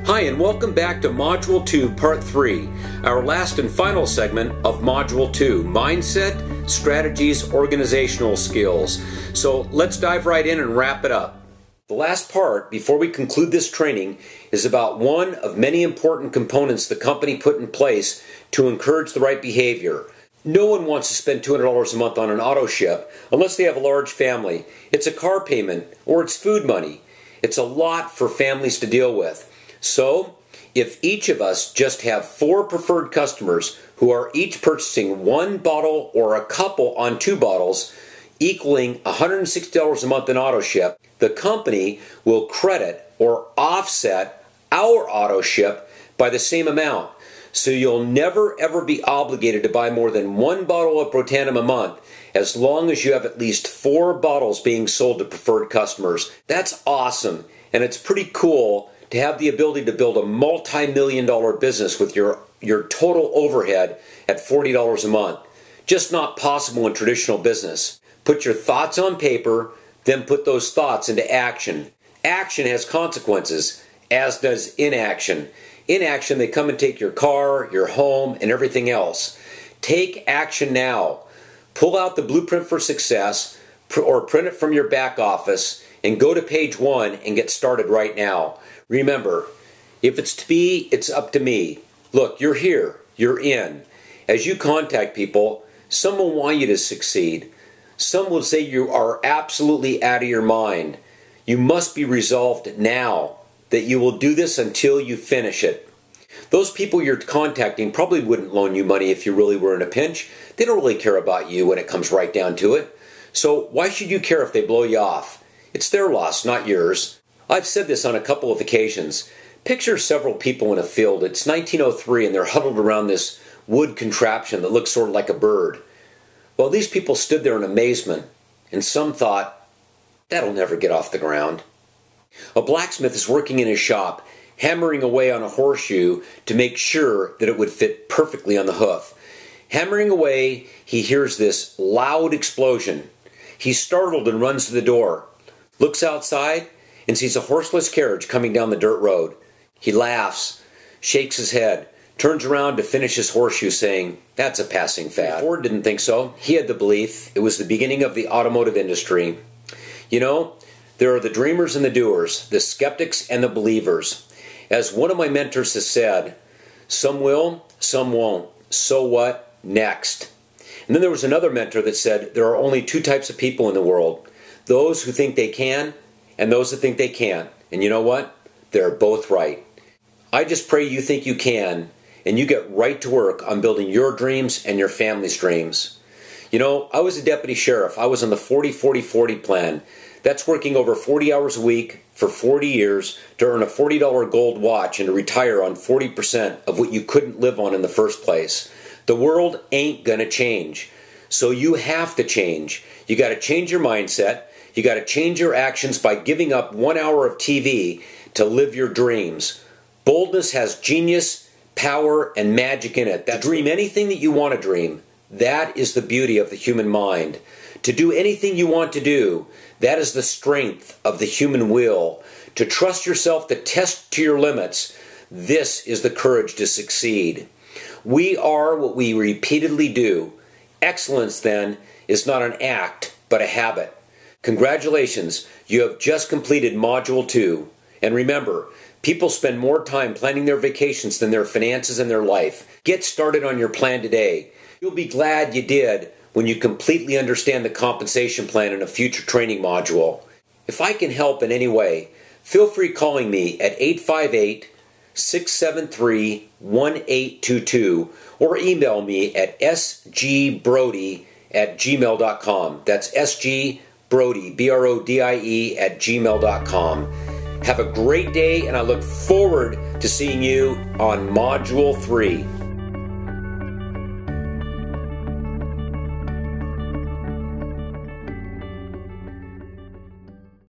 Hi, and welcome back to Module 2, Part 3, our last and final segment of Module 2, Mindset, Strategies, Organizational Skills. So let's dive right in and wrap it up. The last part, before we conclude this training, is about one of many important components the company put in place to encourage the right behavior. No one wants to spend $200 a month on an auto ship unless they have a large family. It's a car payment or it's food money. It's a lot for families to deal with. So, if each of us just have 4 preferred customers who are each purchasing 1 bottle or a couple on 2 bottles, equaling $160 a month in auto ship, the company will credit or offset our auto ship by the same amount. So you'll never ever be obligated to buy more than 1 bottle of Protandim a month as long as you have at least 4 bottles being sold to preferred customers. That's awesome, and it's pretty cool to have the ability to build a multi-million-dollar business with your total overhead at $40 a month. Just not possible in traditional business. Put your thoughts on paper, then put those thoughts into action. Action has consequences, as does inaction. Inaction, they come and take your car, your home, and everything else. Take action now. Pull out the blueprint for success, or print it from your back office, and go to page 1 and get started right now. Remember, if it's to be, it's up to me. Look, you're here. You're in. As you contact people, some will want you to succeed. Some will say you are absolutely out of your mind. You must be resolved now that you will do this until you finish it. Those people you're contacting probably wouldn't loan you money if you really were in a pinch. They don't really care about you when it comes right down to it. So why should you care if they blow you off? It's their loss, not yours. I've said this on a couple of occasions. Picture several people in a field. It's 1903 and they're huddled around this wood contraption that looks sort of like a bird. Well, these people stood there in amazement, and some thought, that'll never get off the ground. A blacksmith is working in his shop, hammering away on a horseshoe to make sure that it would fit perfectly on the hoof. Hammering away, he hears this loud explosion. He's startled and runs to the door, looks outside, and sees a horseless carriage coming down the dirt road. He laughs, shakes his head, turns around to finish his horseshoe saying, that's a passing fad. Ford didn't think so. He had the belief it was the beginning of the automotive industry. You know, there are the dreamers and the doers, the skeptics and the believers. As one of my mentors has said, some will, some won't. So what? Next. And then there was another mentor that said there are only 2 types of people in the world. Those who think they can and those that think they can't. And you know what? They're both right. I just pray you think you can, and you get right to work on building your dreams and your family's dreams. You know, I was a deputy sheriff. I was on the 40-40-40 plan. That's working over 40 hours a week for 40 years to earn a $40 gold watch and to retire on 40% of what you couldn't live on in the first place. The world ain't gonna change. So you have to change. You gotta change your mindset. You got to change your actions by giving up 1 hour of TV to live your dreams. Boldness has genius, power, and magic in it. To dream anything that you want to dream, that is the beauty of the human mind. To do anything you want to do, that is the strength of the human will. To trust yourself, to test to your limits, this is the courage to succeed. We are what we repeatedly do. Excellence, then, is not an act, but a habit. Congratulations, you have just completed Module 2. And remember, people spend more time planning their vacations than their finances and their life. Get started on your plan today. You'll be glad you did when you completely understand the compensation plan in a future training module. If I can help in any way, feel free calling me at 858-673-1822 or email me at sgbrody@gmail.com. That's sgbrody, B-R-O-D-I-E @gmail.com. Have a great day, and I look forward to seeing you on Module 3.